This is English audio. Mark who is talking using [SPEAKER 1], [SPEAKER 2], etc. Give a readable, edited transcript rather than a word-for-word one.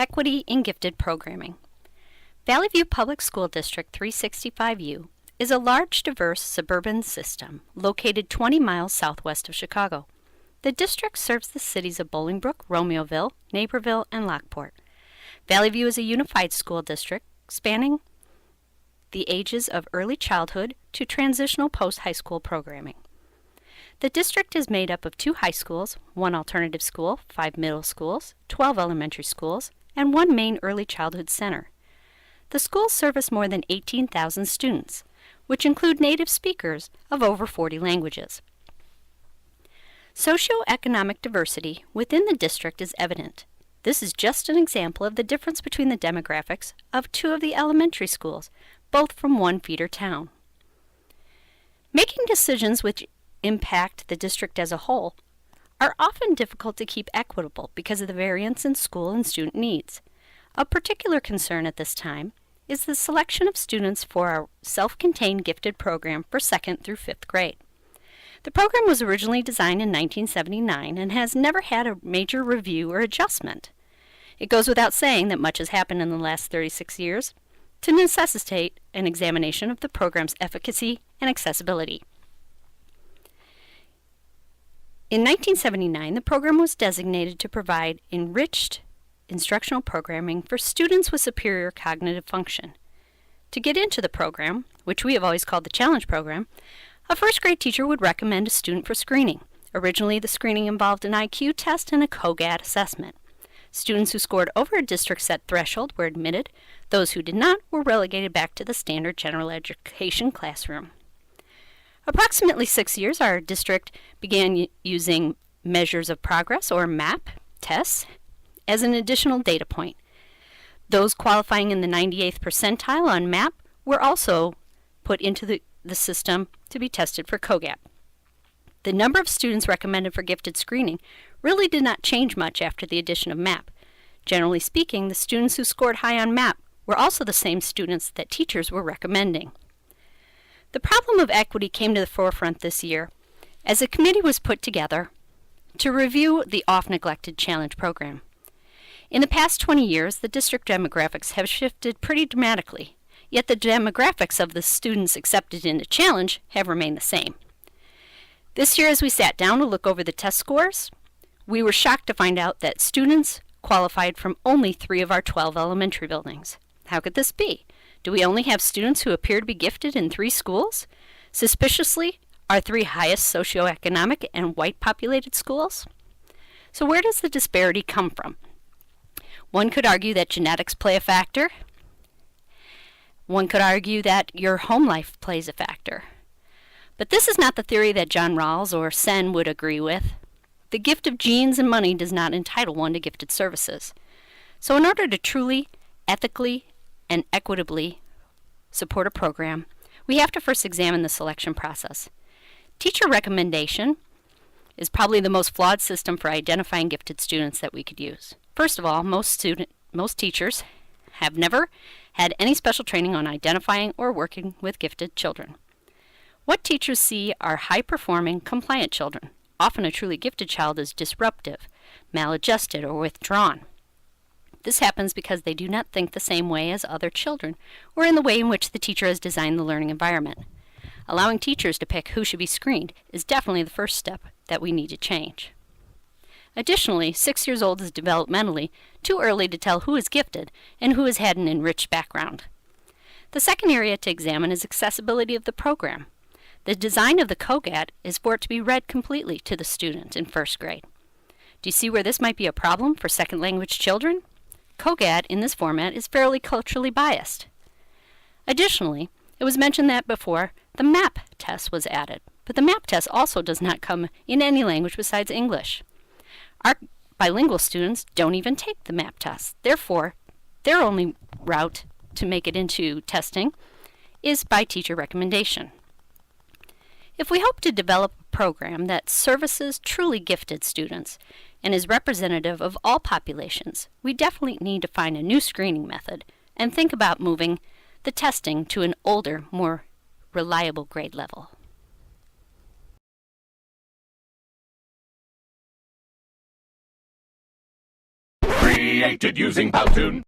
[SPEAKER 1] Equity in Gifted Programming. Valley View Public School District 365U is a large, diverse suburban system located 20 miles southwest of Chicago. The district serves the cities of Bolingbrook, Romeoville, Naperville, and Lockport. Valley View is a unified school district spanning the ages of early childhood to transitional post-high school programming. The district is made up of 2 high schools, 1 alternative school, 5 middle schools, 12 elementary schools, and 1 main early childhood center. The schools service more than 18,000 students, which include native speakers of over 40 languages. Socioeconomic diversity within the district is evident. This is just an example of the difference between the demographics of 2 of the elementary schools, both from 1 feeder town. Making decisions which impact the district as a whole are often difficult to keep equitable because of the variance in school and student needs. Of particular concern at this time is the selection of students for our self-contained gifted program for 2nd through 5th grade. The program was originally designed in 1979 and has never had a major review or adjustment. It goes without saying that much has happened in the last 36 years to necessitate an examination of the program's efficacy and accessibility. In 1979, the program was designated to provide enriched instructional programming for students with superior cognitive function. To get into the program, which we have always called the Challenge Program, a 1st grade teacher would recommend a student for screening. Originally, the screening involved an IQ test and a COGAT assessment. Students who scored over a district set threshold were admitted. Those who did not were relegated back to the standard general education classroom. Approximately 6 years, our district began using measures of progress, or MAP, tests as an additional data point. Those qualifying in the 98th percentile on MAP were also put into the system to be tested for COGAT. The number of students recommended for gifted screening really did not change much after the addition of MAP. Generally speaking, the students who scored high on MAP were also the same students that teachers were recommending. The problem of equity came to the forefront this year as a committee was put together to review the oft-neglected Challenge Program. In the past 20 years, the district demographics have shifted pretty dramatically, yet the demographics of the students accepted into Challenge have remained the same. This year, as we sat down to look over the test scores, we were shocked to find out that students qualified from only 3 of our 12 elementary buildings. How could this be? Do we only have students who appear to be gifted in 3 schools? Suspiciously, our 3 highest socioeconomic and white-populated schools? So where does the disparity come from? One could argue that genetics play a factor. One could argue that your home life plays a factor. But this is not the theory that John Rawls or Sen would agree with. The gift of genes and money does not entitle one to gifted services. So in order to truly, ethically, and equitably support a program, we have to first examine the selection process. Teacher recommendation is probably the most flawed system for identifying gifted students that we could use. First of all, most teachers have never had any special training on identifying or working with gifted children. What teachers see are high-performing, compliant children. Often a truly gifted child is disruptive, maladjusted, or withdrawn. This happens because they do not think the same way as other children, or in the way in which the teacher has designed the learning environment. Allowing teachers to pick who should be screened is definitely the first step that we need to change. Additionally, 6 years old is developmentally too early to tell who is gifted and who has had an enriched background. The second area to examine is accessibility of the program. The design of the COGAT is for it to be read completely to the student in 1st grade. Do you see where this might be a problem for second language children? COGAT in this format is fairly culturally biased. Additionally, it was mentioned that before the MAP test was added, but the MAP test also does not come in any language besides English. Our bilingual students don't even take the MAP test. Therefore, their only route to make it into testing is by teacher recommendation. If we hope to develop a program that services truly gifted students and is representative of all populations, we definitely need to find a new screening method and think about moving the testing to an older, more reliable grade level.
[SPEAKER 2] Created using Powtoon.